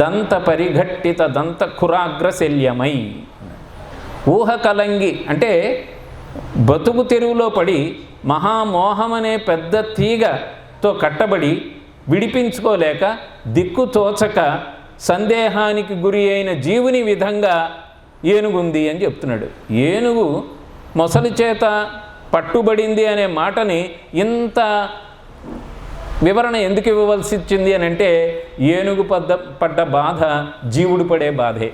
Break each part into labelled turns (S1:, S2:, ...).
S1: దంత పరిఘట్టిత దంత ఖురాగ్రశల్యమై. ఊహ కలంగి అంటే బతుకు తెరువులో పడి మహామోహమనే పెద్ద తీగతో కట్టబడి విడిపించుకోలేక దిక్కు తోచక సందేహానికి గురి అయిన జీవుని విధంగా ఏనుగుంది అని చెప్తున్నాడు. ఏనుగు మొసలి చేత పట్టుబడింది అనే మాటని ఇంత వివరణ ఎందుకు ఇవ్వవలసి వచ్చింది అని అంటే ఏనుగు పడ్డ బాధ జీవుడు పడే బాధే.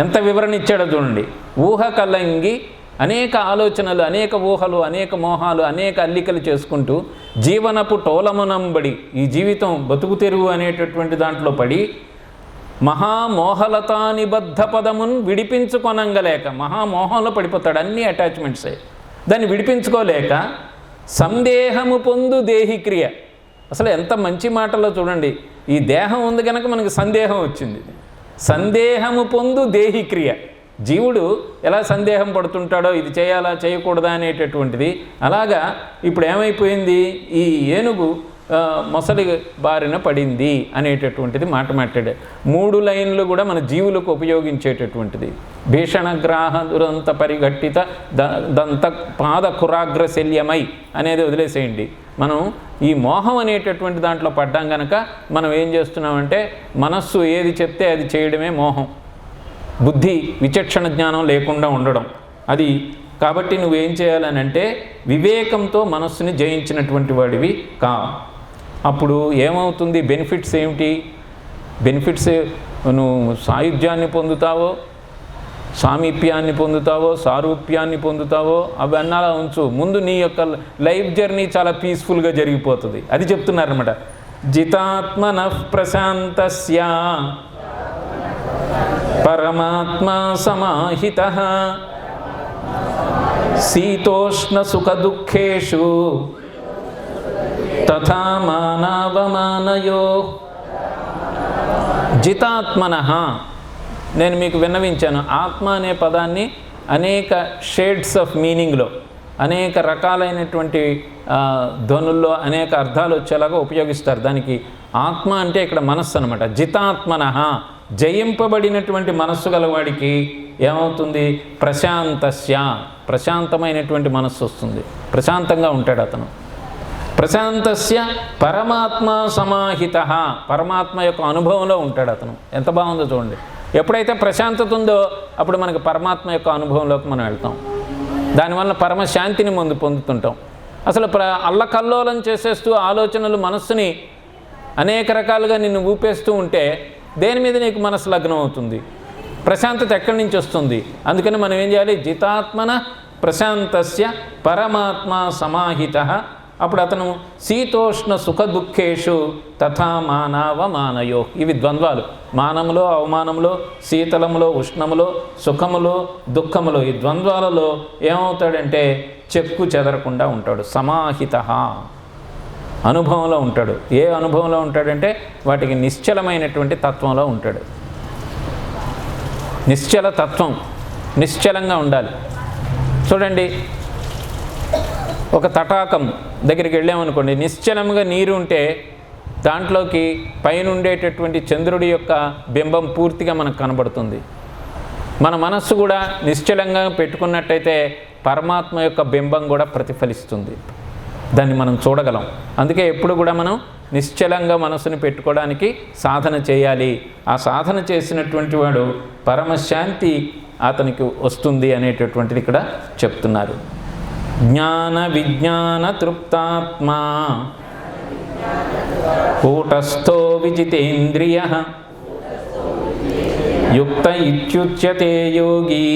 S1: ఎంత వివరణ ఇచ్చాడో చూడండి. ఊహ కలంగి అనేక ఆలోచనలు, అనేక ఊహలు, అనేక మోహాలు, అనేక అల్లికలు చేసుకుంటూ జీవనపు టోలమునంబడి ఈ జీవితం బతుకు తెరువు అనేటటువంటి దాంట్లో పడి మహామోహలతా నిబద్ధ పదమును విడిపించుకొనంగలేక మహామోహంలో పడిపోతాడు. అన్ని అటాచ్మెంట్సే. దాన్ని విడిపించుకోలేక సందేహము పొందు దేహిక్రియ. అసలు ఎంత మంచి మాటలో చూడండి. ఈ దేహం ఉంది కనుక మనకు సందేహం వచ్చింది. సందేహము పొందు దేహిక్రియ. జీవుడు ఎలా సందేహం పడుతుంటాడో ఇది చేయాలా చేయకూడదా అనేటటువంటిది. అలాగా ఇప్పుడు ఏమైపోయింది, ఈ ఏనుగు మొసలి బారిన పడింది అనేటటువంటిది మాట మాట్లాడే 3 లైన్లు కూడా మన జీవులకు ఉపయోగించేటటువంటిది. భీషణగ్రాహ దురంత పరిఘట్టిత దంత పాద ఖురాగ్రశల్యమై అనేది వదిలేసేయండి. మనం ఈ మోహం అనేటటువంటి దాంట్లో పడ్డాం కనుక మనం ఏం చేస్తున్నామంటే మనస్సు ఏది చెప్తే అది చేయడమే మోహం. బుద్ధి విచక్షణ జ్ఞానం లేకుండా ఉండడం అది. కాబట్టి నువ్వేం చేయాలనంటే వివేకంతో మనస్సుని జయించినటువంటి వాడివి కా. అప్పుడు ఏమవుతుంది, బెనిఫిట్స్ ఏమిటి? బెనిఫిట్స్ నువ్వు సాయుధ్యాన్ని పొందుతావో, సామీప్యాన్ని పొందుతావో, సారూప్యాన్ని పొందుతావో అవి అన్నాలా ఉంచు. ముందు నీ యొక్క లైఫ్ జర్నీ చాలా పీస్ఫుల్గా జరిగిపోతుంది. అది చెప్తున్నారన్నమాట. జితాత్మన ప్రశాంతస్య పరమాత్మా సమాహితః శీతోష్ణ సుఖ దుఃఖేషు తథా మానవమానయో. జితాత్మనః నేను మీకు విన్నవించాను. ఆత్మ అనే పదాన్ని అనేక షేడ్స్ ఆఫ్ మీనింగ్లో, అనేక రకాలైనటువంటి ధ్వనుల్లో అనేక అర్థాలు వచ్చేలాగా ఉపయోగిస్తారు. దానికి ఆత్మ అంటే ఇక్కడ మనస్సు అనమాట. జితాత్మనః జయింపబడినటువంటి మనస్సు గలవాడికి ఏమవుతుంది, ప్రశాంతస్య ప్రశాంతమైనటువంటి మనస్సు వస్తుంది. ప్రశాంతంగా ఉంటాడు అతను. ప్రశాంతస్య పరమాత్మ సమాహిత పరమాత్మ యొక్క అనుభవంలో ఉంటాడు అతను. ఎంత బాగుందో చూడండి. ఎప్పుడైతే ప్రశాంతత ఉందో అప్పుడు మనకు పరమాత్మ యొక్క అనుభవంలోకి మనం వెళ్తాం. దానివల్ల పరమశాంతిని పొందుతుంటాం. అసలు అల్లకల్లోలం చేసేస్తూ ఆలోచనలు మనస్సుని అనేక రకాలుగా నిన్ను ఊపేస్తూ ఉంటే దేని మీద నీకు మనసు లగ్నం అవుతుంది? ప్రశాంతత ఎక్కడి నుంచి వస్తుంది? అందుకని మనం ఏం చేయాలి, జితాత్మన ప్రశాంతస్య పరమాత్మ సమాహిత. అప్పుడు అతను శీతోష్ణ సుఖ దుఃఖేషు తథా మానవమానయో. ఇవి ద్వంద్వాలు. మానములో అవమానములో, శీతలములో ఉష్ణములో, సుఖములో దుఃఖములో, ఈ ద్వంద్వాలలో ఏమవుతాడంటే చెక్కు చెదరకుండా ఉంటాడు. సమాహిత అనుభవంలో ఉంటాడు. ఏ అనుభవంలో ఉంటాడంటే వాటికి నిశ్చలమైనటువంటి తత్వంలో ఉంటాడు. నిశ్చల తత్వం, నిశ్చలంగా ఉండాలి. చూడండి, ఒక తటాకం దగ్గరికి వెళ్ళామనుకోండి, నిశ్చలంగా నీరు ఉంటే దాంట్లోకి పైన ఉండేటటువంటి చంద్రుడి యొక్క బింబం పూర్తిగా మనకు కనబడుతుంది. మన మనస్సు కూడా నిశ్చలంగా పెట్టుకున్నట్టయితే పరమాత్మ యొక్క బింబం కూడా ప్రతిఫలిస్తుంది. దాన్ని మనం చూడగలం. అందుకే ఎప్పుడు కూడా మనం నిశ్చలంగా మనసుని పెట్టుకోవడానికి సాధన చేయాలి. ఆ సాధన చేసినటువంటి వాడు పరమశాంతి అతనికి వస్తుంది అనేటటువంటిది ఇక్కడ చెప్తున్నారు. జ్ఞాన విజ్ఞాన తృప్తాత్మా కూటస్థో విజితేంద్రియ యుక్త ఇత్యుచ్యతే యోగి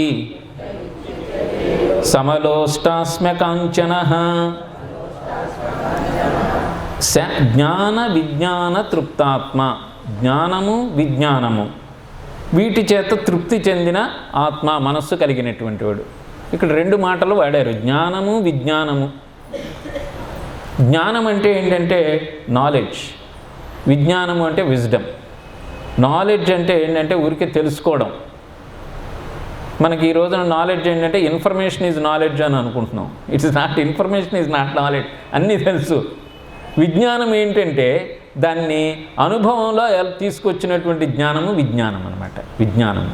S1: సమలోష్టాస్మ్యకాంచనః. జ్ఞాన విజ్ఞాన తృప్తాత్మ, జ్ఞానము విజ్ఞానము వీటి చేత తృప్తి చెందిన ఆత్మ, మనస్సు కలిగినటువంటి వాడు. ఇక్కడ 2 మాటలు వాడారు, జ్ఞానము విజ్ఞానము. జ్ఞానం అంటే ఏంటంటే నాలెడ్జ్, విజ్ఞానము అంటే విజ్డమ్. నాలెడ్జ్ అంటే ఏంటంటే ఊరికే తెలుసుకోవడం. మనకి ఈ రోజున నాలెడ్జ్ ఏంటంటే ఇన్ఫర్మేషన్ ఈజ్ నాలెడ్జ్ అని అనుకుంటున్నాం. It's not, information is not knowledge. అన్నీ తెలుసు. విజ్ఞానం ఏంటంటే దాన్ని అనుభవంలో తీసుకొచ్చినటువంటి జ్ఞానము విజ్ఞానం అన్నమాట. విజ్ఞానం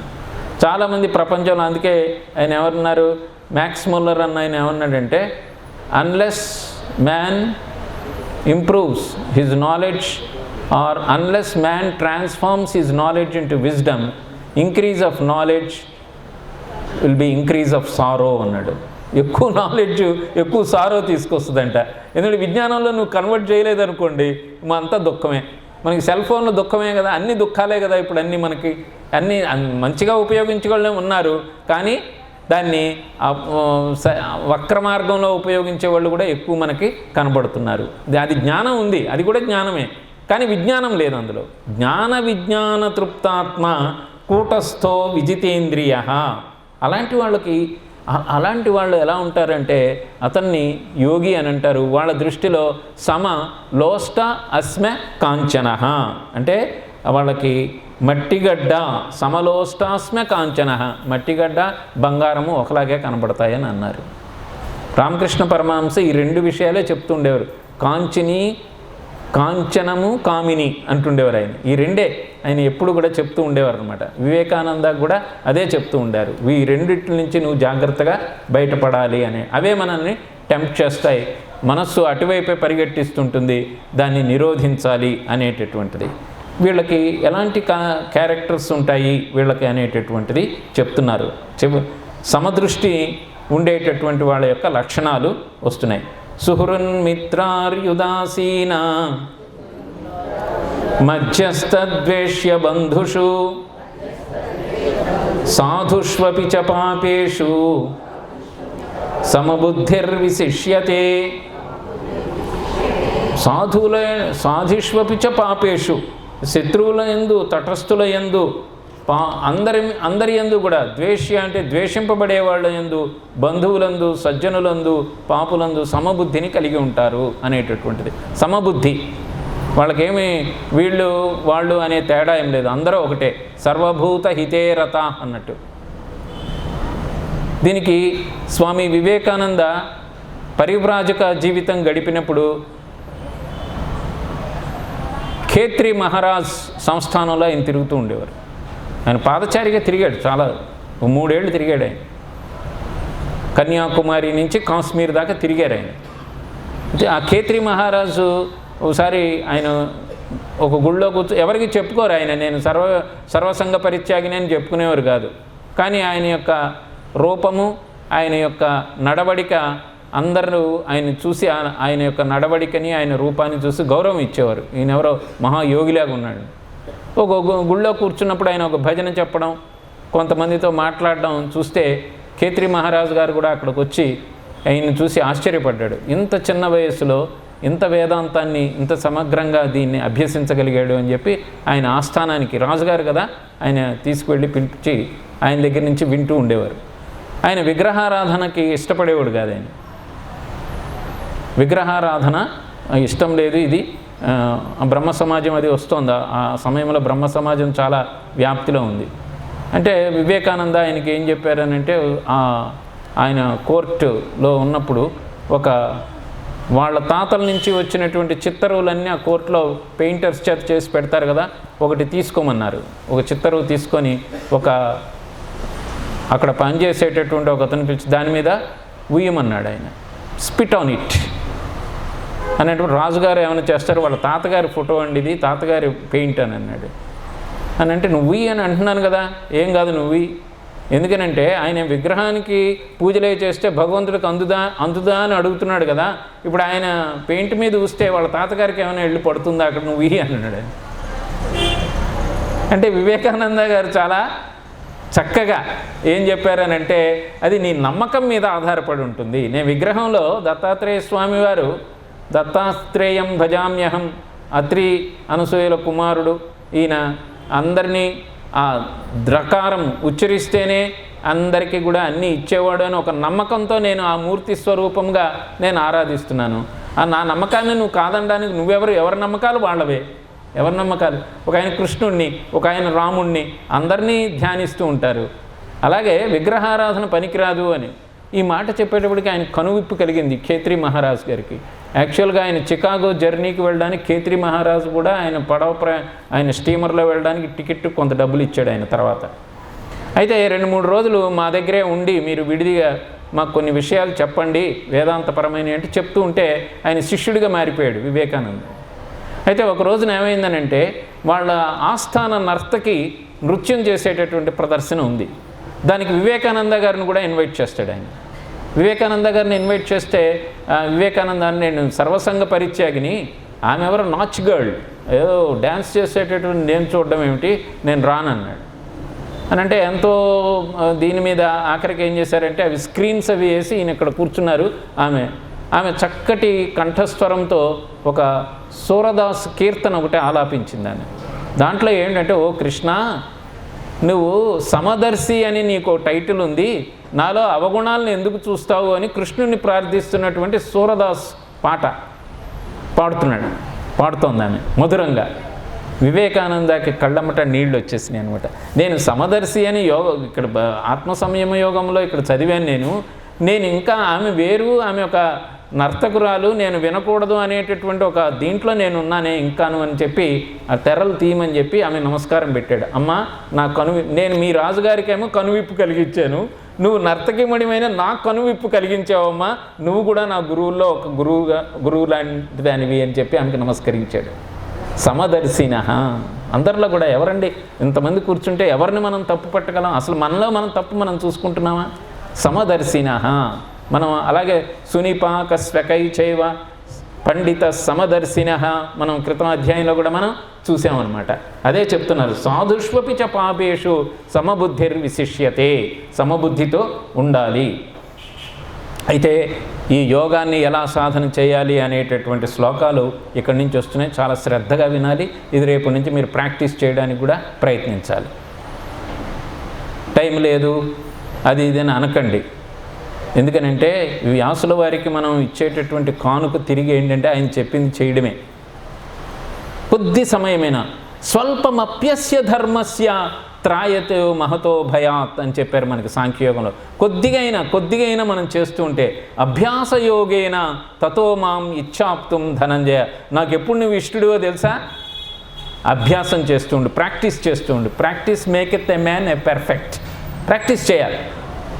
S1: చాలామంది ప్రపంచంలో, అందుకే ఆయన ఎవరున్నారు, మ్యాక్స్ ముల్లర్ అన్న ఆయన ఏమన్నాడంటే, unless man improves his knowledge or unless man transforms his knowledge into wisdom, increase of knowledge will be increase of sorrow అన్నాడు. ఎక్కువ నాలెడ్జ్ ఎక్కువ సారో తీసుకొస్తుందంట. ఎందుకంటే విజ్ఞానంలో నువ్వు కన్వర్ట్ చేయలేదనుకోండి అంతా దుఃఖమే. మనకి సెల్ ఫోన్లో దుఃఖమే కదా, అన్ని దుఃఖాలే కదా ఇప్పుడు అన్నీ. మనకి అన్నీ మంచిగా ఉపయోగించుకోవడం ఉన్నారు, కానీ దాన్ని వక్ర మార్గంలో ఉపయోగించే వాళ్ళు కూడా ఎక్కువ మనకి కనబడుతున్నారు. అది జ్ఞానం ఉంది, అది కూడా జ్ఞానమే, కానీ విజ్ఞానం లేదు అందులో. జ్ఞాన విజ్ఞాన తృప్తాత్మ కూటస్థో విజితేంద్రియ. అలాంటి వాళ్ళు ఎలా ఉంటారంటే అతన్ని యోగి అని అంటారు. వాళ్ళ దృష్టిలో సమ లోష్ట అస్మె కాంచన, అంటే వాళ్ళకి మట్టిగడ్డ, సమలోష్టాస్మె కాంచన, మట్టిగడ్డ బంగారము ఒకలాగే కనబడతాయని అన్నారు. రామకృష్ణ పరమహంస ఈ రెండు విషయాలే చెప్తూ ఉండేవారు. కాంచిని, కాంచనము, కామిని అంటుండేవారు ఆయన. ఈ రెండే ఆయన ఎప్పుడు కూడా చెప్తూ ఉండేవారు అనమాట. వివేకానంద కూడా అదే చెప్తూ ఉండారు. ఈ రెండిటి నుంచి నువ్వు జాగ్రత్తగా బయటపడాలి అని. అవే మనల్ని టెంప్ట్ చేస్తాయి, మనస్సు అటువైపే పరిగెట్టిస్తుంటుంది, దాన్ని నిరోధించాలి అనేటటువంటిది. వీళ్ళకి ఎలాంటి క్యారెక్టర్స్ ఉంటాయి వీళ్ళకి అనేటటువంటిది చెప్తున్నారు. సమదృష్టి ఉండేటటువంటి వాళ్ళ యొక్క లక్షణాలు వస్తున్నాయి. సుహృన్మిత్రార్యుదాసీన మధ్యస్థద్వేష్య బంధుషు సాధుష్వపి చ పాపేషు సమబుద్ధిర్విశిష్యతే. సాధుష్వపి చ పాపేషు, శత్రువుల యందు, తటస్థుల యందు, అందరి యందు కూడా, ద్వేష్య అంటే ద్వేషింపబడే వాళ్ళ యందు, బంధువులందు, సజ్జనులందు, పాపులందు సమబుద్ధిని కలిగి ఉంటారు అనేటటువంటిది. సమబుద్ధి వాళ్ళకేమి వీళ్ళు వాళ్ళు అనే తేడా ఏం లేదు, అందరూ ఒకటే, సర్వభూత హితేరత అన్నట్టు. దీనికి స్వామి వివేకానంద పరివ్రాజక జీవితం గడిపినప్పుడు ఖేత్రి మహారాజ్ సంస్థానంలో ఆయన తిరుగుతూ ఉండేవారు. ఆయన పాదచారిగా తిరిగాడు, చాలా 3 ఏళ్ళు తిరిగాడు ఆయన. కన్యాకుమారి నుంచి కాశ్మీర్ దాకా తిరిగారు ఆయన. ఆ ఖేత్రి మహారాజు ఒకసారి ఆయన ఒక గుళ్ళో ఎవరికి చెప్పుకోరు ఆయన, నేను సర్వసంగ పరిత్యాగిని అని చెప్పుకునేవారు కాదు. కానీ ఆయన యొక్క రూపము, ఆయన యొక్క నడవడిక, అందరూ ఆయన చూసి ఆయన యొక్క నడవడికని, ఆయన రూపాన్ని చూసి గౌరవం ఇచ్చేవారు. ఈయన ఎవరో మహాయోగిలాగా ఉన్నాడు. ఒక గుళ్ళో కూర్చున్నప్పుడు ఆయన ఒక భజన చెప్పడం, కొంతమందితో మాట్లాడడం చూస్తే ఖేత్రి మహారాజు గారు కూడా అక్కడికి వచ్చి ఆయన్ని చూసి ఆశ్చర్యపడ్డాడు. ఇంత చిన్న వయస్సులో ఇంత వేదాంతాన్ని ఇంత సమగ్రంగా దీన్ని అభ్యసించగలిగాడు అని చెప్పి ఆయన ఆస్థానానికి, రాజుగారు కదా, ఆయన తీసుకువెళ్ళి పిలిచి ఆయన దగ్గర నుంచి వింటూ ఉండేవారు. ఆయన విగ్రహారాధనకి ఇష్టపడేవాడు కాదు. ఆయన విగ్రహారాధన ఇష్టం లేదు. ఇది బ్రహ్మ సమాజం అది వస్తోంది. ఆ సమయంలో బ్రహ్మ సమాజం చాలా వ్యాప్తిలో ఉంది. అంటే వివేకానంద ఆయనకి ఏం చెప్పారనంటే, ఆయన కోర్టులో ఉన్నప్పుడు వాళ్ళ తాతల నుంచి వచ్చినటువంటి చిత్తరువులన్నీ ఆ కోర్టులో పెయింటర్స్ చేత చేసి పెడతారు కదా, ఒకటి తీసుకోమన్నారు. ఒక చిత్తరువు తీసుకొని అక్కడ పనిచేసేటటువంటి ఒక అతను పిలిచి దాని మీద ఉయ్యమన్నాడు. ఆయన స్పిట్ ఆన్ ఇట్ అనేటువంటి, రాజుగారు ఏమైనా చేస్తారు, వాళ్ళ తాతగారి ఫోటో అండి ఇది, తాతగారి పెయింట్ అని అన్నాడు. అని అంటే నువ్వు అని అంటున్నాను కదా, ఏం కాదు నువ్వు. ఎందుకనంటే ఆయన విగ్రహానికి పూజలే చేస్తే భగవంతుడికి అందుదా అని అడుగుతున్నాడు కదా. ఇప్పుడు ఆయన పెయింట్ మీద ఊస్తే వాళ్ళ తాతగారికి ఏమైనా వెళ్ళి పడుతుందా అక్కడ, నువ్వు అన్నాడు. అంటే వివేకానంద గారు చాలా చక్కగా ఏం చెప్పారనంటే, అది నీ నమ్మకం మీద ఆధారపడి ఉంటుంది. నేను విగ్రహంలో దత్తాత్రేయ స్వామి వారు, దత్తాత్రేయం భజామ్యహం, అత్రి అనసూయల కుమారుడు, ఈయన అందరినీ ఆ ద్రకారం ఉచ్చరిస్తేనే అందరికీ కూడా అన్నీ ఇచ్చేవాడు అని ఒక నమ్మకంతో నేను ఆ మూర్తి స్వరూపంగా నేను ఆరాధిస్తున్నాను. నా నమ్మకాన్ని నువ్వు కాదనడానికి ఎవరి నమ్మకాలు వాళ్ళవే. ఎవరి నమ్మకాలు, ఒక ఆయన కృష్ణుణ్ణి, ఒక ఆయన రాముణ్ణి, అందరినీ ధ్యానిస్తూ ఉంటారు. అలాగే విగ్రహారాధన పనికిరాదు అని ఈ మాట చెప్పేటప్పటికి ఆయన కనువిప్పు కలిగింది ఖేత్రి మహారాజ్ గారికి. యాక్చువల్గా ఆయన చికాగో జర్నీకి వెళ్ళడానికి ఖేత్రి మహారాజు కూడా ఆయన ఆయన స్టీమర్లో వెళ్ళడానికి టికెట్ కొంత డబ్బులు ఇచ్చాడు ఆయన తర్వాత. అయితే 2-3 రోజులు మా దగ్గరే ఉండి మీరు విడిదిగా మాకు కొన్ని విషయాలు చెప్పండి వేదాంతపరమైన అంటే చెప్తూ ఉంటే ఆయన శిష్యుడిగా మారిపోయాడు వివేకానంద. అయితే ఒక రోజున ఏమైందనంటే వాళ్ళ ఆస్థాన నర్తకి నృత్యం చేసేటటువంటి ప్రదర్శన ఉంది. దానికి వివేకానంద గారిని కూడా ఇన్వైట్ చేస్తాడు ఆయన. వివేకానంద గారిని ఇన్వైట్ చేస్తే వివేకానందాన్ని నేను సర్వసంగ పరిత్యాగిని, ఆమె ఎవరో నాచ్ గర్ల్, ఏదో డ్యాన్స్ చేసేటటువంటి నేను చూడడం ఏమిటి, నేను రానన్నాడు. అని అంటే ఎంతో దీని మీద ఆఖరికి ఏం చేశారంటే అవి స్క్రీన్స్ అవి వేసి ఈయన ఇక్కడ కూర్చున్నారు. ఆమె చక్కటి కంఠస్వరంతో ఒక సూరదాస్ కీర్తన ఒకటి ఆలాపించింది ఆమె. దాంట్లో ఏంటంటే, ఓ కృష్ణ, నువ్వు సమదర్శి అని నీకు టైటిల్ ఉంది, నాలో అవగుణాలను ఎందుకు చూస్తావు అని కృష్ణుని ప్రార్థిస్తున్నటువంటి సూరదాస్ పాట పాడుతోంది ఆమె మధురంగా. వివేకానందకి కళ్ళమ్మట నీళ్ళు వచ్చేసినాయి అనమాట. నేను సమదర్శి అని ఇక్కడ ఆత్మ సంయమ యోగంలో ఇక్కడ చదివాను నేను ఇంకా ఆమె వేరు, ఆమె ఒక నర్తకురాలు, నేను వినకూడదు అనేటటువంటి ఒక దీంట్లో నేను ఉన్నానే ఇంకాను అని చెప్పి ఆ తెరలు తీయమని చెప్పి ఆమె నమస్కారం పెట్టాడు. అమ్మ, నా నేను మీ రాజుగారికేమో కనువిప్పు కలిగించాను, నువ్వు నర్తకిమణిమైన నాకు కనువిప్పు కలిగించావమ్మా, నువ్వు కూడా నా గురువుల్లో ఒక గురువు లాంటిదానివి అని చెప్పి ఆమెకి నమస్కరించాడు. సమదర్శిన. అందరిలో కూడా ఎవరండి ఇంతమంది కూర్చుంటే ఎవరిని మనం తప్పు పట్టగలం? అసలు మనలో మనం తప్పు మనం చూసుకుంటున్నామా? సమదర్శిన. మనం అలాగే సునిపాక స్వకై చైవ పండిత సమదర్శిన మనం క్రితం అధ్యాయంలో కూడా మనం చూసామన్నమాట. అదే చెప్తున్నారు, సాధుష్వపి చ పాపేషు సమబుద్ధిర్విశిష్యతే, సమబుద్ధితో ఉండాలి. అయితే ఈ యోగాన్ని ఎలా సాధన చేయాలి అనేటటువంటి శ్లోకాలు ఇక్కడి నుంచి వస్తున్నాయి. చాలా శ్రద్ధగా వినాలి. ఇది రేపు నుంచి మీరు ప్రాక్టీస్ చేయడానికి కూడా ప్రయత్నించాలి. టైం లేదు అది ఇదని అనకండి. ఎందుకనంటే వ్యాసుల వారికి మనం ఇచ్చేటటువంటి కానుక తిరిగి ఏంటంటే ఆయన చెప్పింది చేయడమే. కొద్ది సమయమైనా స్వల్పమప్యస్య ధర్మస్య త్రాయతే మహతో భయాత్ అని చెప్పారు మనకి సాంఖ్యయోగంలో. కొద్దిగైనా మనం చేస్తూ ఉంటే అభ్యాస యోగేన తతో మాం ఇచ్చాప్తుం ధనంజయ. నాకు ఎప్పుడు నువ్వు ఇష్టడివో తెలుసా? అభ్యాసం చేస్తూ ఉండు, ప్రాక్టీస్ చేస్తూ ఉండు. Practice make it a man a perfect. Practice చేయాలి,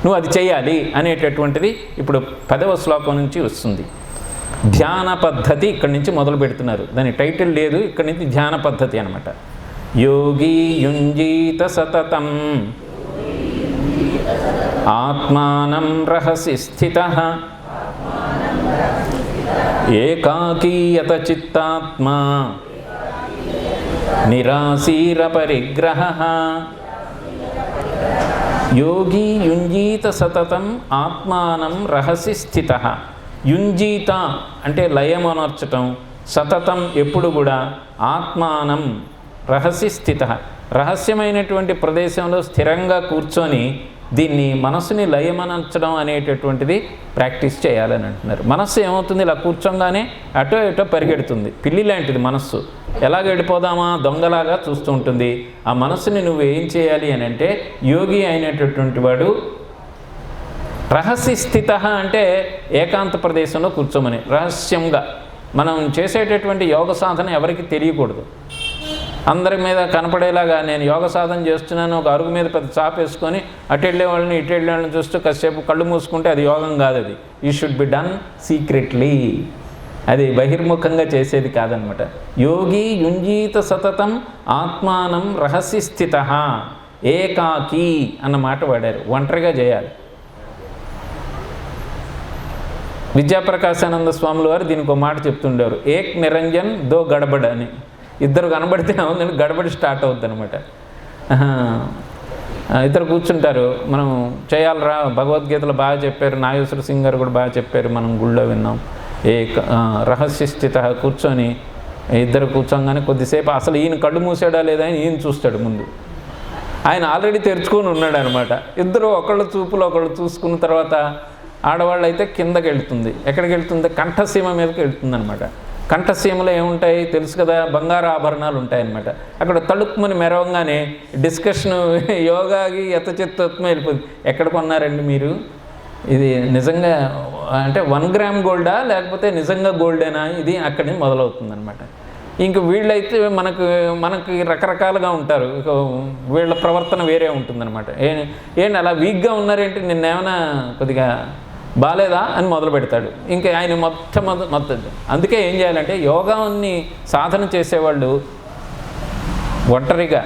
S1: నువ్వు అది చేయాలి అనేటటువంటిది ఇప్పుడు 10వ శ్లోకం నుంచి వస్తుంది. ధ్యాన పద్ధతి ఇక్కడి నుంచి మొదలు పెడుతున్నారు. దాని టైటిల్ లేదు, ఇక్కడి నుంచి ధ్యాన పద్ధతి అనమాట. యోగి యుంజీత సతతం ఆత్మానం రహసి స్థితః ఏకాకీయత చిత్తాత్మా నిరాశీర పరిగ్రహః. యోగి యుంజీత సతతం ఆత్మానం రహసి స్థితః. యుంజీత అంటే లయమనర్చటం, సతతం ఎప్పుడు కూడా, ఆత్మానం రహసి స్థితః రహస్యమైనటువంటి ప్రదేశంలో స్థిరంగా కూర్చొని దీన్ని మనసుని లయమనర్చడం అనేటటువంటిది ప్రాక్టీస్ చేయాలని అంటున్నారు. మనస్సు ఏమవుతుంది, ఇలా కూర్చోగానే అటో ఇటో పరిగెడుతుంది. పిల్లి లాంటిది మనస్సు. ఎలా గడిపోదామా దొంగలాగా చూస్తూ ఉంటుంది. ఆ మనస్సుని నువ్వు ఏం చేయాలి అని అంటే, యోగి అయినటువంటి వాడు రహస్య స్థిత అంటే ఏకాంత ప్రదేశంలో కూర్చోమని, రహస్యంగా. మనం చేసేటటువంటి యోగ సాధన ఎవరికి తెలియకూడదు. అందరి మీద కనపడేలాగా నేను యోగ సాధన చేస్తున్నాను ఒక అరుగు మీద పెద్ద చాప వేసుకొని అటు వెళ్ళే వాళ్ళని ఇటు వెళ్ళే వాళ్ళని చూస్తూ కాసేపు కళ్ళు మూసుకుంటే అది యోగం కాదు. అది ఈ షుడ్ బి డన్ సీక్రెట్లీ. అది బహిర్ముఖంగా చేసేది కాదనమాట. యోగి యుంజీత సతతం ఆత్మానం రహస్య స్థిత ఏకాకి అన్న మాట వాడారు. ఒంటరిగా చేయాలి. విద్యాప్రకాశానంద స్వాముల వారు దీనికి ఒక మాట చెప్తుండేవారు, ఏక్ నిరంజన్ దో గడబడ్ అని. ఇద్దరు కనబడితే అవునండి గడబడి స్టార్ట్ అవుద్ది అనమాట. ఇద్దరు కూర్చుంటారు, మనం చేయాలరా, భగవద్గీతలో బాగా చెప్పారు, నాగేశ్వర సింగ్ గారు కూడా బాగా చెప్పారు, మనం గుళ్ళో విన్నాం. రహస్య స్థిత కూర్చొని ఇద్దరు కూర్చోగానే కొద్దిసేపు అసలు ఈయన కళ్ళు మూసాడా లేదా అని ఈయన చూస్తాడు ముందు. ఆయన ఆల్రెడీ తెరుచుకొని ఉన్నాడు అనమాట. ఇద్దరు ఒకళ్ళు చూపులు ఒకళ్ళు చూసుకున్న తర్వాత ఆడవాళ్ళు అయితే కిందకి వెళ్తుంది. ఎక్కడికి వెళ్తుంది? కంఠసీమ మీదకి వెళ్తుంది అనమాట. కంఠసీమలో ఏముంటాయి తెలుసు కదా, బంగారు ఆభరణాలు ఉంటాయన్నమాట. అక్కడ తళుక్కుమని మెరవంగానే డిస్కషన్ యోగాకి యథచిత్తత్వం వెళ్ళిపోతుంది. ఎక్కడ కొన్నారండి మీరు? ఇది నిజంగా అంటే 1 గ్రామ్ గోల్డా లేకపోతే నిజంగా గోల్డేనా, ఇది అక్కడి నుంచి మొదలవుతుందన్నమాట. ఇంక వీళ్ళైతే మనకి రకరకాలుగా ఉంటారు, వీళ్ళ ప్రవర్తన వేరే ఉంటుందన్నమాట. ఏంటి అలా వీక్గా ఉన్నారేంటి, నిన్నేమైనా కొద్దిగా బాలేదా అని మొదలు పెడతాడు. ఇంకా ఆయన మొత్తం అందుకే ఏం చేయాలంటే యోగాన్ని సాధన చేసేవాళ్ళు ఒంటరిగా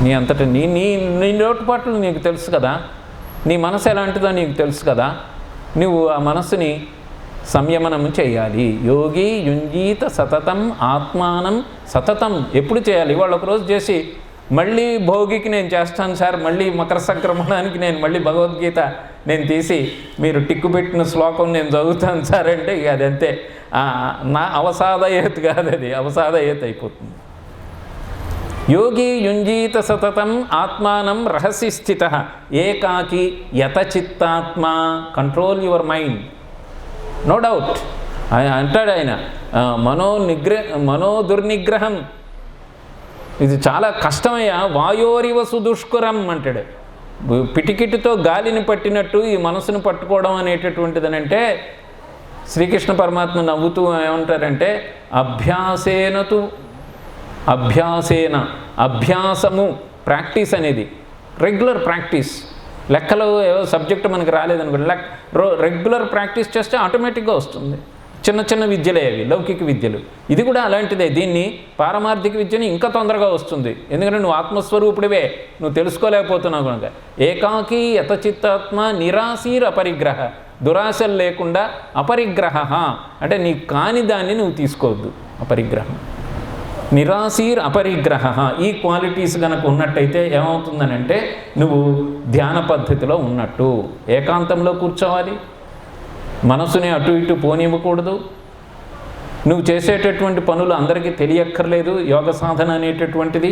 S1: నీ అంతటా నీ లోటుపాట్లు నీకు తెలుసు కదా, నీ మనసు ఎలాంటిదో నీకు తెలుసు కదా, నువ్వు ఆ మనసుని సంయమనం చేయాలి. యోగి యుంజీత సతతం ఆత్మానం సతతం. ఎప్పుడు చేయాలి? ఇవాళ ఒకరోజు చేసి మళ్ళీ భోగికి నేను చేస్తాను సార్, మళ్ళీ మకర సంక్రమణానికి నేను మళ్ళీ భగవద్గీత నేను తీసి మీరు టిక్కు పెట్టిన శ్లోకం నేను చదువుతాను సార్ అంటే ఇక అదంతే, నా అవసాదయేత్ కాదు, అది అవసాదయేత్ అయిపోతుంది. యోగి యుంజీత సతతం ఆత్మానం రహసి స్థిత ఏకాకి యతచిత్తాత్మ. Control your mind, no doubt. అంటాడు ఆయన, మనోదుర్నిగ్రహం ఇది చాలా కష్టమయ్యా, వాయోరివ సుదుష్కరం అంటాడు. పిటికిటితో గాలిని పట్టినట్టు ఈ మనసును పట్టుకోవడం అనేటటువంటిదనంటే శ్రీకృష్ణ పరమాత్మ నవ్వుతూ ఏమంటారంటే అభ్యాసము, ప్రాక్టీస్ అనేది రెగ్యులర్ ప్రాక్టీస్. లెక్కలో ఏవో సబ్జెక్టు మనకు రాలేదనుకోండి, రెగ్యులర్ ప్రాక్టీస్ చేస్తే ఆటోమేటిక్గా వస్తుంది. చిన్న చిన్న విద్యలే అవి, లౌకిక విద్యలు. ఇది కూడా అలాంటిదే. దీన్ని పారమార్థిక విద్యని ఇంకా తొందరగా వస్తుంది, ఎందుకంటే నువ్వు ఆత్మస్వరూపుడివే, నువ్వు తెలుసుకోలేకపోతున్నావు కనుక. ఏకాకి యతచిత్తాత్మ నిరాశీర్ అపరిగ్రహ. దురాశలు లేకుండా అపరిగ్రహ అంటే నీ కాని దాన్ని నువ్వు తీసుకోవద్దు. అపరిగ్రహం, నిరాశీర్ అపరిగ్రహ. ఈ క్వాలిటీస్ కనుక ఉన్నట్టయితే ఏమవుతుందనంటే నువ్వు ధ్యాన పద్ధతిలో ఉన్నట్టు. ఏకాంతంలో కూర్చోవాలి, మనసుని అటు ఇటు పోనివ్వకూడదు. నువ్వు చేసేటటువంటి పనులు అందరికీ తెలియక్కర్లేదు, యోగ సాధన అనేటటువంటిది.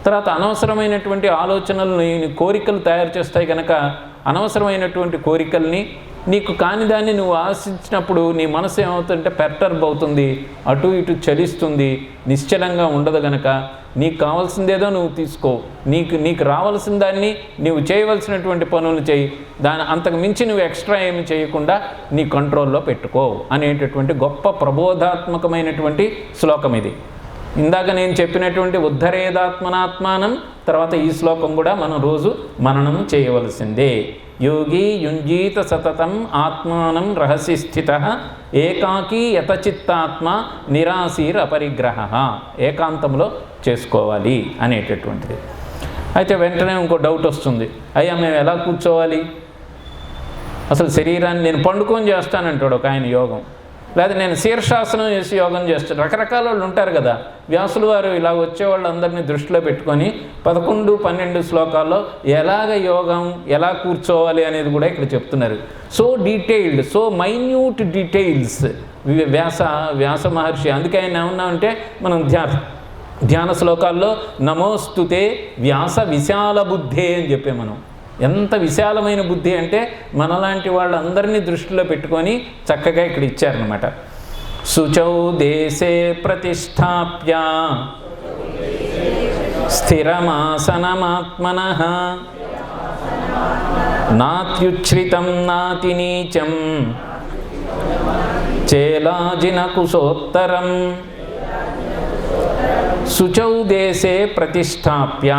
S1: తర్వాత అనవసరమైనటువంటి ఆలోచనలు కోరికలు తయారు చేస్తాయి కనుక అనవసరమైనటువంటి కోరికల్ని, నీకు కాని దాన్ని నువ్వు ఆశించినప్పుడు నీ మనసు ఏమవుతుందంటే పెర్టర్బ్ అవుతుంది, అటు ఇటు చలిస్తుంది, నిశ్చలంగా ఉండదు గనక నీకు కావాల్సిందేదో నువ్వు తీసుకో, నీకు రావాల్సిన దాన్ని నువ్వు చేయవలసినటువంటి పనులు చేయి, అంతకు మించి నువ్వు ఎక్స్ట్రా ఏమి చేయకుండా నీ కంట్రోల్లో పెట్టుకో అనేటటువంటి గొప్ప ప్రబోధాత్మకమైనటువంటి శ్లోకం ఇది. ఇందాక నేను చెప్పినటువంటి ఉద్ధరేదాత్మనాత్మానం, తర్వాత ఈ శ్లోకం కూడా మనం రోజు మననం చేయవలసిందే. యోగి యుంజీత సతతం ఆత్మానం రహసి స్థిత ఏకాకి యతచిత్తాత్మ నిరాశీర్ అపరిగ్రహ. ఏకాంతంలో చేసుకోవాలి అనేటటువంటిది. అయితే వెంటనే ఇంకో డౌట్ వస్తుంది, అయ్యా మేము ఎలా కూర్చోవాలి, అసలు శరీరాన్ని నేను పండుకొని చేస్తానంటాడు ఒక ఆయన యోగం, లేదా నేను శీర్షాసనం చేసి యోగం చేస్తాను. రకరకాల వాళ్ళు ఉంటారు కదా. వ్యాసులు వారు ఇలా వచ్చేవాళ్ళందరినీ దృష్టిలో పెట్టుకొని 11-12 శ్లోకాల్లో ఎలాగ యోగం ఎలా కూర్చోవాలి అనేది కూడా ఇక్కడ చెప్తున్నారు. So detailed, so minute details Vyasa Maharshi. అందుకే ఆయన ఏమన్నామంటే మనం ధ్యాన శ్లోకాల్లో నమోస్తుతే వ్యాస విశాల బుద్ధే అని చెప్పే మనం. ఎంత విశాలమైన బుద్ధి అంటే మనలాంటి వాళ్ళందరినీ దృష్టిలో పెట్టుకొని చక్కగా ఇక్కడ ఇచ్చారనమాట. శుచౌ దేశే ప్రతిష్టాప్య స్థిరమాసనమాత్మనః నాత్యుచ్ఛ్రితం నాతి నీచం చేలాజినకుశోత్తరం. శుచౌ దేశే ప్రతిష్టాప్య,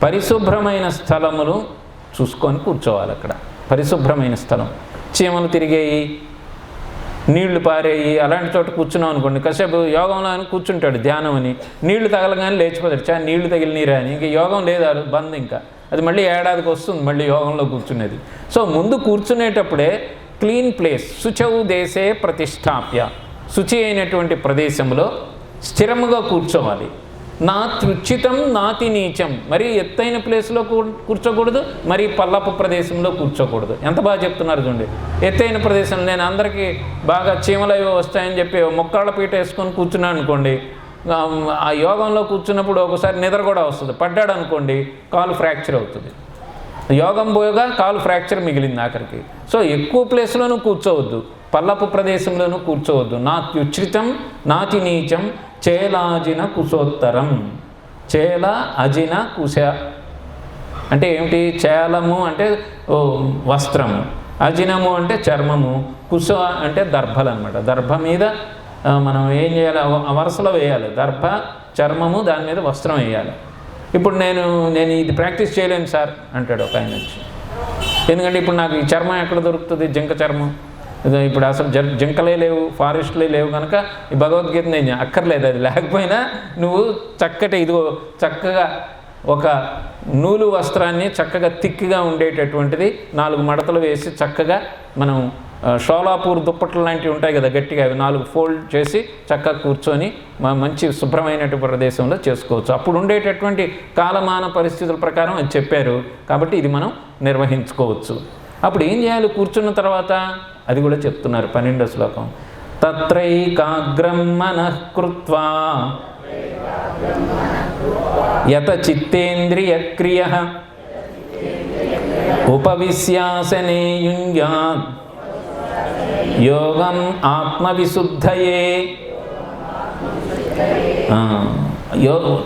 S1: పరిశుభ్రమైన స్థలములు చూసుకొని కూర్చోవాలి. అక్కడ పరిశుభ్రమైన స్థలం, చీమలు తిరిగేయి, నీళ్లు పారేయి, అలాంటి చోట కూర్చున్నాం అనుకోండి. కాసేపు యోగంలో అని కూర్చుంటాడు ధ్యానం అని, నీళ్లు తగలగానే లేచిపోతాడు, నీళ్లు తగిలినీరా అని. ఇంక యోగం లేదు, బంద్. ఇంకా అది మళ్ళీ ఏడాదికి వస్తుంది మళ్ళీ యోగంలో కూర్చునేది. సో ముందు కూర్చునేటప్పుడే క్లీన్ ప్లేస్. శుచౌ దేశే ప్రతిష్టాప్య, శుచి అయినటువంటి ప్రదేశంలో స్థిరముగా కూర్చోవాలి. నాత్యుచితం నాతి నీచం, మరీ ఎత్తైన ప్లేస్లో కూర్చోకూడదు, మరీ పల్లపు ప్రదేశంలో కూర్చోకూడదు. ఎంత బాగా చెప్తున్నారు చూడండి. ఎత్తైన ప్రదేశం, నేను అందరికీ బాగా చీమలు అవి వస్తాయని చెప్పి మొక్కళ్ళ పీట వేసుకొని కూర్చున్నాను అనుకోండి, ఆ యోగంలో కూర్చున్నప్పుడు ఒకసారి నిద్ర కూడా వస్తుంది. పడ్డాడు అనుకోండి, కాలు ఫ్రాక్చర్ అవుతుంది. యోగం పోయగా కాలు ఫ్రాక్చర్ మిగిలింది ఆఖరికి. సో ఎక్కువ ప్లేస్లోనూ కూర్చోవద్దు, పల్లపు ప్రదేశంలోనూ కూర్చోవద్దు. నాత్యుచ్ఛ్రితం నాతి నీచం చేలాజిన కుశోత్తరం. చేల అజిన కుశ అంటే ఏమిటి? చేలము అంటే వస్త్రము, అజినము అంటే చర్మము, కుశ అంటే దర్భలు అనమాట. దర్భ మీద మనం ఏం చేయాలి, వరుసలో వేయాలి. దర్భ, చర్మము, దాని మీద వస్త్రం వేయాలి. ఇప్పుడు నేను ఇది ప్రాక్టీస్ చేయలేను సార్ అంటాడు ఒక ఆయన వచ్చి. ఎందుకంటే ఇప్పుడు నాకు ఈ చర్మం ఎక్కడ దొరుకుతుంది, జింక చర్మం. ఇప్పుడు అసలు జింకలే లేవు, ఫారెస్ట్లే లేవు కనుక ఈ భగవద్గీత నేను అక్కర్లేదు. అది లేకపోయినా నువ్వు చక్కటి ఇదిగో చక్కగా ఒక నూలు వస్త్రాన్ని చక్కగా థిక్గా ఉండేటటువంటిది 4 మడతలు వేసి చక్కగా మనం షోలాపూర్ దుప్పట్లు లాంటివి ఉంటాయి కదా గట్టిగా, అవి 4 ఫోల్డ్ చేసి చక్కగా కూర్చొని మంచి శుభ్రమైనటువంటి ప్రదేశంలో చేసుకోవచ్చు. అప్పుడు ఉండేటటువంటి కాలమాన పరిస్థితుల ప్రకారం అది చెప్పారు కాబట్టి ఇది మనం నిర్వహించుకోవచ్చు. అప్పుడు ఏం చేయాలి కూర్చున్న తర్వాత, అది కూడా చెప్తున్నారు 12వ శ్లోకం. తత్రైకాగ్రం మనః కృత్వా యత చిత్తేంద్రియ క్రియః ఉపవిశ్యాసనే యుంజ్యాత్ యోగం ఆత్మవిశుద్ధయే.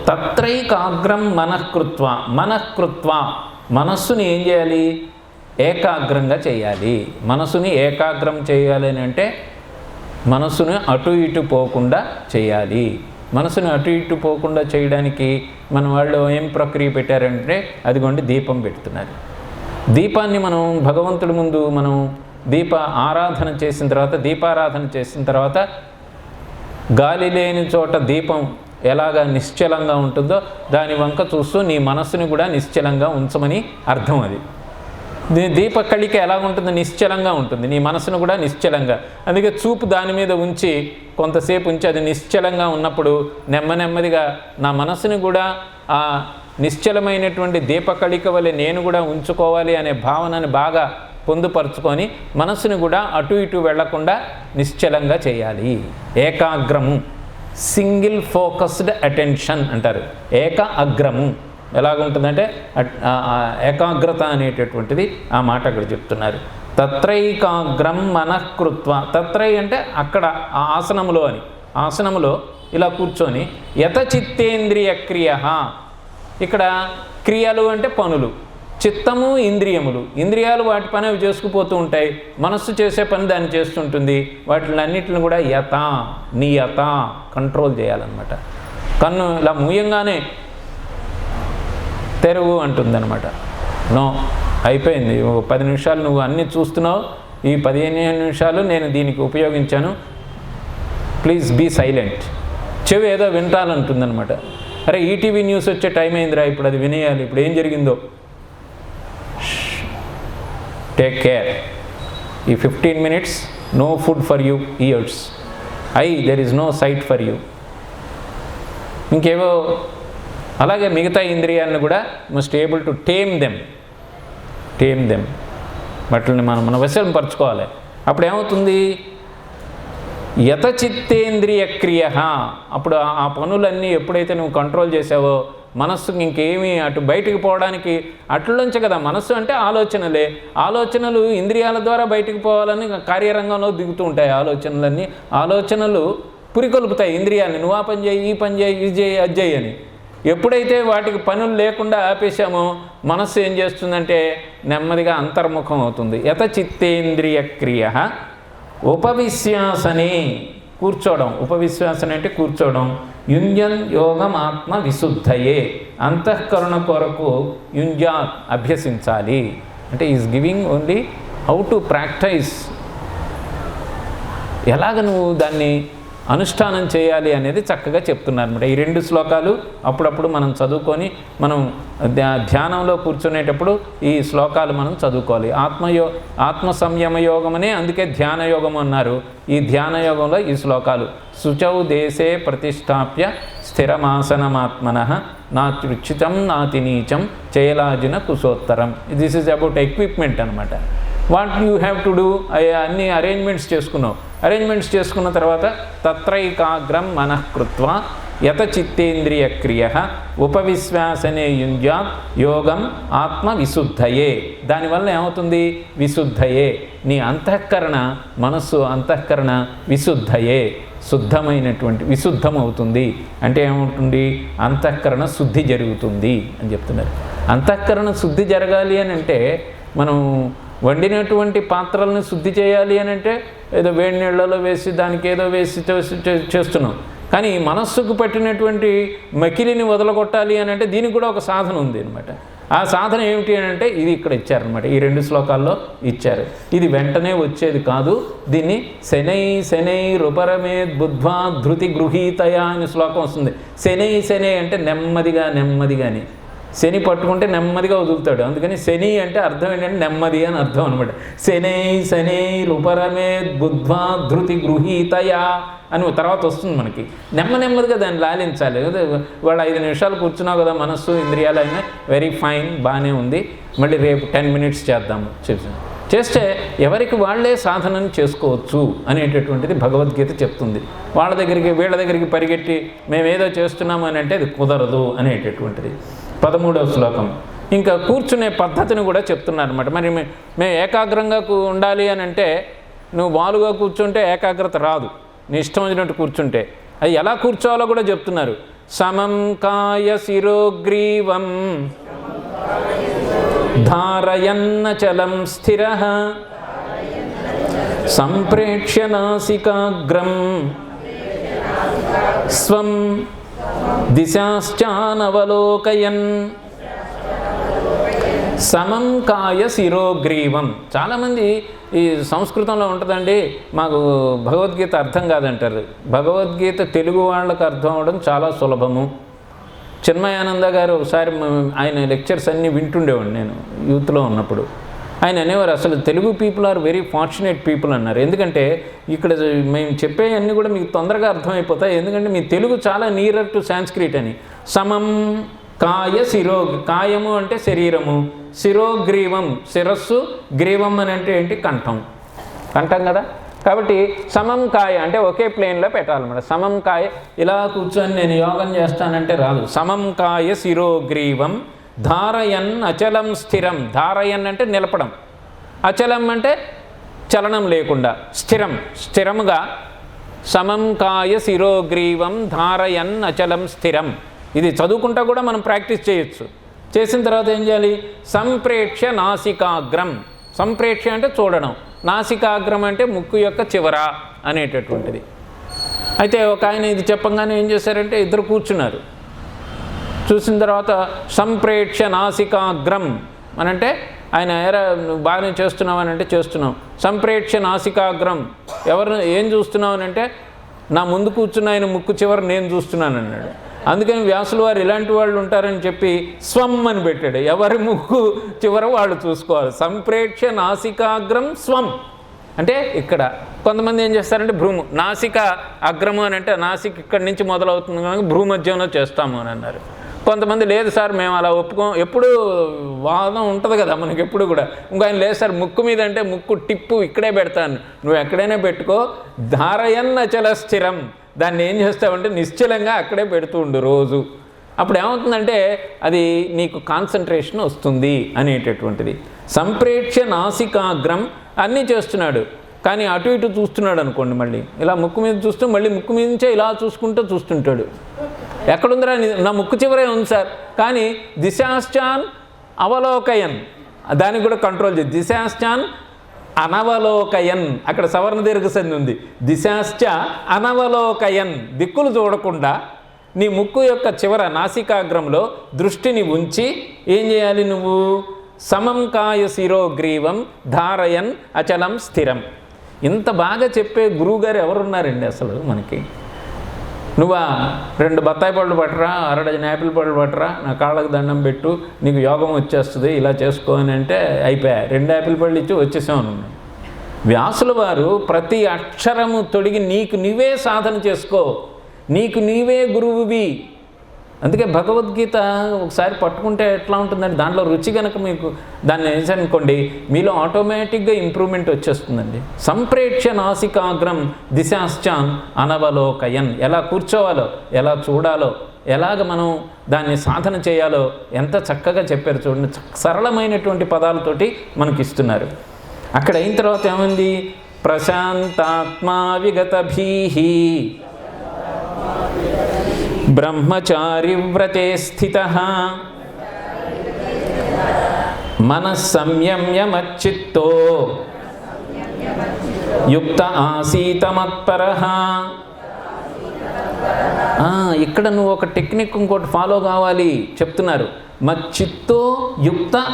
S1: తత్రైకాగ్రం మనఃకృత్వా. మనఃకృత్వా మనస్సుని ఏం చేయాలి, ఏకాగ్రంగా చేయాలి. మనసుని ఏకాగ్రం చేయాలి అని అంటే మనసుని అటు ఇటు పోకుండా చేయాలి. మనసుని అటు ఇటు పోకుండా చేయడానికి మన వాళ్ళు ఏం ప్రక్రియ పెట్టారంటే అదిగోండి దీపం పెడుతున్నారు. దీపాన్ని మనం భగవంతుడి ముందు మనం ఆరాధన చేసిన తర్వాత, దీపారాధన చేసిన తర్వాత గాలి లేని చోట దీపం ఎలాగా నిశ్చలంగా ఉంటుందో దాని వంక చూస్తూ నీ మనస్సుని కూడా నిశ్చలంగా ఉంచమని అర్థం. అది దీప కళిక ఎలా ఉంటుంది, నిశ్చలంగా ఉంటుంది. నీ మనసును కూడా నిశ్చలంగా, అందుకే చూపు దాని మీద ఉంచి కొంతసేపు ఉంచి అది నిశ్చలంగా ఉన్నప్పుడు నెమ్మదిగా నా మనసుని కూడా ఆ నిశ్చలమైనటువంటి దీపకళిక వలె నేను కూడా ఉంచుకోవాలి అనే భావనని బాగా పొందుపరుచుకొని మనసుని కూడా అటు ఇటు వెళ్లకుండా నిశ్చలంగా చేయాలి. ఏకాగ్రము, సింగిల్ ఫోకస్డ్ అటెన్షన్ అంటారు. అగ్రము ఎలాగుంటుందంటే ఏకాగ్రత అనేటటువంటిది ఆ మాట అక్కడ చెప్తున్నారు. తత్రైకాగ్రం మనఃకృత్వ. తత్రై అంటే అక్కడ ఆ ఆసనములో అని, ఆసనములో ఇలా కూర్చొని యత చిత్తేంద్రియ క్రియ. ఇక్కడ క్రియలు అంటే పనులు, చిత్తము ఇంద్రియములు. ఇంద్రియాలు వాటి పని అవి చేసుకుపోతూ ఉంటాయి, మనస్సు చేసే పని దాన్ని చేస్తుంటుంది. వాటిలన్నిటిని కూడా నియత కంట్రోల్ చేయాలన్నమాట. కన్ను ఇలా మూయంగానే తెరువు అంటుందన్నమాట. నో, అయిపోయింది. 10 నిమిషాలు నువ్వు అన్నీ చూస్తున్నావు, ఈ 15 నిమిషాలు నేను దీనికి ఉపయోగించాను, ప్లీజ్ బీ సైలెంట్. చెవి ఏదో వింటానంటుందన్నమాట. అరే ఈటీవీ న్యూస్ వచ్చే టైం అయిందిరా, ఇప్పుడు అది వినేయాలి, ఇప్పుడు ఏం జరిగిందో. Take care. ఈ 15 minutes no food for you ears. There is no sight for you. ఇంకేవో అలాగే మిగతా ఇంద్రియాలను కూడా must able to tame them. వాటిని మన వశం పరచుకోవాలి. అప్పుడు ఏమవుతుంది, యత చిత్తేంద్రియ క్రియ. అప్పుడు ఆ పనులన్నీ ఎప్పుడైతే నువ్వు కంట్రోల్ చేసావో మనస్సుకి ఇంకేమీ అటు బయటికి పోవడానికి, అట్లుంచే కదా మనస్సు అంటే ఆలోచనలే. ఆలోచనలు ఇంద్రియాల ద్వారా బయటికి పోవాలని కార్యరంగంలో దిగుతూ ఉంటాయి ఆలోచనలన్నీ. ఆలోచనలు పురికొల్పుతాయి ఇంద్రియాలని, నువ్వు ఆ పని చేయి, ఈ పని చేయి, ఇది చేయి, అది చేయి అని. ఎప్పుడైతే వాటికి పనులు లేకుండా ఆపేశామో మనస్సు ఏం చేస్తుందంటే నెమ్మదిగా అంతర్ముఖం అవుతుంది. యత చిత్తేంద్రియ క్రియ ఉపవిశ్వాసనే, కూర్చోవడం. ఉపవిశ్వాసన అంటే కూర్చోవడం. యుంజన్ యోగం ఆత్మ విశుద్ధయే, అంతఃకరణ కొరకు యుంజాత్ అభ్యసించాలి. అంటే is giving only how to practice, ఎలాగ నువ్వు దాన్ని అనుష్ఠానం చేయాలి అనేది చక్కగా చెప్తున్నారన్నమాట. ఈ 2 శ్లోకాలు అప్పుడప్పుడు మనం చదువుకొని మనం ధ్యానంలో కూర్చునేటప్పుడు ఈ శ్లోకాలు మనం చదువుకోవాలి. ఆత్మ సంయమ యోగమనే అందుకే ధ్యాన యోగం అన్నారు. ఈ ధ్యాన యోగంలో ఈ శ్లోకాలు శుచౌ దేశే ప్రతిష్టాప్య స్థిరమాసనమాత్మనః నాత్యుచితం నాతి నీచం చయలాజిన కుశోత్తరం. దిస్ ఈజ్ అబౌట్ ఎక్విప్మెంట్ అనమాట. What you have to do, అన్ని అరేంజ్మెంట్స్ చేసుకున్నావు. అరేంజ్మెంట్స్ చేసుకున్న తర్వాత తత్రైకాగ్రం మనఃకృత్వ యత చిత్తేంద్రియ క్రియ ఉపవిశ్వాసనే యుంజాత్ యోగం ఆత్మ విశుద్ధయే. దానివల్ల ఏమవుతుంది, విశుద్ధయే, నీ అంతఃకరణ మనస్సు అంతఃకరణ విశుద్ధయే, శుద్ధమైనటువంటి విశుద్ధమవుతుంది. అంటే ఏమవుతుంది, అంతఃకరణ శుద్ధి జరుగుతుంది అని చెప్తున్నారు. అంతఃకరణ శుద్ధి జరగాలి అని అంటే మనం వండినటువంటి పాత్రలను శుద్ధి చేయాలి అని అంటే ఏదో వేడి నీళ్ళలో వేసి దానికి ఏదో వేసి చేస్తున్నాం. కానీ మనస్సుకు పట్టినటువంటి మకిలిని వదలగొట్టాలి అని అంటే దీనికి కూడా ఒక సాధన ఉంది అనమాట. ఆ సాధన ఏమిటి అని అంటే ఇది ఇక్కడ ఇచ్చారనమాట, ఈ 2 శ్లోకాల్లో ఇచ్చారు. ఇది వెంటనే వచ్చేది కాదు. దీన్ని శనై శనై రుపరమేద్ బుద్ధ్వా ధృతి గృహీతయా అని శ్లోకం వస్తుంది. శనై శనై అంటే నెమ్మదిగా నెమ్మదిగాని, శని పట్టుకుంటే నెమ్మదిగా వదులుతాడు. అందుకని శని అంటే అర్థం ఏంటంటే నెమ్మది అని అర్థం అనమాట. శనై శనై రుపరమేద్ బుద్ధ్వా ధృతి గృహీతయా అని తర్వాత వస్తుంది మనకి. నెమ్మదిగా దాన్ని లాలించాలి. వాళ్ళు 5 నిమిషాలు కూర్చున్నావు కదా, మనస్సు ఇంద్రియాలు అయినా వెరీ ఫైన్, బాగానే ఉంది, మళ్ళీ రేపు 10 మినిట్స్ చేద్దాము చేస్తే ఎవరికి వాళ్ళే సాధనను చేసుకోవచ్చు అనేటటువంటిది భగవద్గీత చెప్తుంది. వాళ్ళ దగ్గరికి వీళ్ళ దగ్గరికి పరిగెట్టి మేమేదో చేస్తున్నాము అని అంటే అది కుదరదు అనేటటువంటిది. 13వ శ్లోకం ఇంకా కూర్చునే పద్ధతిని కూడా చెప్తున్నారన్నమాట. మరి మేము ఏకాగ్రంగా ఉండాలి అని అంటే నువ్వు వాలుగా కూర్చుంటే ఏకాగ్రత రాదు, నీ ఇష్టం వచ్చినట్టు కూర్చుంటే. అది ఎలా కూర్చోవాలో కూడా చెప్తున్నారు. సమం కాయ శిరోగ్రీవం ధారయన్నచలం స్థిరః సంప్రేక్ష్య నాసికాగ్రం స్వం దిశాశ్చానవలోకయన్. సమం కాయ శిరోగ్రీవం. చాలామంది ఈ సంస్కృతంలో ఉంటుందండి, మాకు భగవద్గీత అర్థం కాదంటారు. భగవద్గీత తెలుగు వాళ్ళకు అర్థం అవడం చాలా సులభము. చిన్మయానంద గారు ఒకసారి ఆయన లెక్చర్స్ అన్నీ వింటుండేవాడు నేను యూత్లో ఉన్నప్పుడు. ఆయన అనేవారు అసలు Telugu people are very fortunate people అన్నారు. ఎందుకంటే ఇక్కడ మేము చెప్పేవన్నీ కూడా మీకు తొందరగా అర్థమైపోతాయి, ఎందుకంటే మీ తెలుగు చాలా నియరర్ టు సాంస్క్రిట్ అని. సమం కాయ కాయము అంటే శరీరము, శిరోగ్రీవం శిరస్సు, గ్రీవం అని అంటే ఏంటి కంఠం కదా. కాబట్టి సమం కాయ అంటే ఒకే ప్లేన్లో పెట్టాలన్నమాట. సమం కాయ ఇలా కూర్చొని నేను యోగం చేస్తానంటే రాదు. సమం కాయ శిరోగ్రీవం ధారయన్ అచలం స్థిరం. ధారయన్ అంటే నిలపడం, అచలం అంటే చలనం లేకుండా, స్థిరముగా. సమం కాయ శిరోగ్రీవం ధారయన్ అచలం స్థిరం. ఇది చదువుకుంటా కూడా మనం ప్రాక్టీస్ చేయొచ్చు. చేసిన తర్వాత ఏం చేయాలి? సంప్రేక్ష్య నాసికాగ్రం. సంప్రేక్ష్య అంటే చూడడం, నాసికాగ్రం అంటే ముక్కు యొక్క చివర అనేటటువంటిది. అయితే ఒక ఆయన ఇది చెప్పంగానే ఏం చేశారంటే ఇద్దరు కూర్చున్నారు. చూసిన తర్వాత సంప్రేక్ష్య నాసికాగ్రం అనంటే ఆయన నువ్వు బాగానే చేస్తున్నావు అని అంటే చేస్తున్నావు. సంప్రేక్ష్య నాసికాగ్రం ఏం చూస్తున్నావు అని అంటే నా ముందు కూర్చున్న ఆయన ముక్కు చివర నేను చూస్తున్నాను అన్నాడు. అందుకని వ్యాసులు వారు ఇలాంటి వాళ్ళు ఉంటారని చెప్పి స్వం అని పెట్టాడు. ఎవరి ముక్కు చివర వాళ్ళు చూసుకోవాలి. సంప్రేక్ష్య నాసికాగ్రం స్వం అంటే ఇక్కడ. కొంతమంది ఏం చేస్తారంటే భ్రూము, నాసిక అగ్రము అని అంటే నాసిక ఇక్కడి నుంచి మొదలవుతుంది కనుక భ్రూమధ్యంలో చేస్తాము అని అన్నారు. కొంతమంది లేదు సార్ మేము అలా ఒప్పుకోం, ఎప్పుడు వాదం ఉంటుంది కదా మనకి ఎప్పుడు కూడా. ఇంకో ఆయన లేదు సార్ ముక్కు మీద అంటే ముక్కు టిప్పు ఇక్కడే పెడతాను, నువ్వు ఎక్కడైనా పెట్టుకో. ధారయన్న చల స్థిరం, దాన్ని ఏం చేస్తావంటే నిశ్చలంగా అక్కడే పెడుతూ ఉండు రోజు. అప్పుడు ఏమవుతుందంటే అది నీకు కాన్సన్ట్రేషన్ వస్తుంది అనేటటువంటిది. సంప్రేక్ష్య నాసికాగ్రం అన్నీ చేస్తున్నాడు, కానీ అటు ఇటు చూస్తున్నాడు అనుకోండి, మళ్ళీ ఇలా ముక్కు మీద చూస్తూ మళ్ళీ ముక్కు మీద నుంచే ఇలా చూస్తుంటాడు. ఎక్కడుందిరా నా ముక్కు చివరే ఉంది సార్, కానీ దిశాశ్చాన్ అవలోకయన్ దానికి కూడా కంట్రోల్ చేయి. దిశాశ్చాన్ అనవలోకయన్, అక్కడ సవర్ణ దీర్ఘ సంధి ఉంది. దిశాశ్చ అనవలోకయన్, దిక్కులు చూడకుండా నీ ముక్కు యొక్క చివర నాసికాగ్రంలో దృష్టిని ఉంచి ఏం చేయాలి నువ్వు? సమం కాయ శిరోగ్రీవం ధారయన్ అచలం స్థిరం. ఇంత బాగా చెప్పే గురువుగారు ఎవరున్నారండి అసలు మనకి? నువ్వా 2 బత్తాయి పళ్ళు పట్టరా, 1/2 డజన్ యాపిల్ పళ్ళు పట్టరా, నా కాళ్ళకు దండం పెట్టు, నీకు యోగం వచ్చేస్తుంది, ఇలా చేసుకో అని అంటే అయిపోయా. 2 యాపిల్ పళ్ళు ఇచ్చి వచ్చేసాను. వ్యాసుల వారు ప్రతి అక్షరము తొడిగి నీకు నీవే సాధన చేసుకో, నీకు నీవే గురువువి. అందుకే భగవద్గీత ఒకసారి పట్టుకుంటే ఎట్లా ఉంటుందండి, దాంట్లో రుచి కనుక మీకు దాన్ని వేసారనుకోండి మీలో ఆటోమేటిక్గా ఇంప్రూవ్మెంట్ వచ్చేస్తుందండి. సంప్రేక్ష్య నాసికాగ్రం దిశాశ్చాన్ అనవలోకయన్, ఎలా కూర్చోవాలో, ఎలా చూడాలో, ఎలాగ మనం దాన్ని సాధన చేయాలో ఎంత చక్కగా చెప్పారు చూడండి. సరళమైనటువంటి పదాలతోటి మనకి ఇస్తున్నారు. అక్కడ అయిన తర్వాత ఏమైంది? ప్రశాంతాత్మా విగతభీహి బ్రహ్మచారి వ్రతే స్థితః మనస్సంయమ్య మచ్చిత్తో యుక్త ఆసీత మత్పరః. ఇక్కడ నువ్వు ఒక టెక్నిక్ ఇంకోటి ఫాలో కావాలి చెప్తున్నారు. మచ్చిత్తో యుక్త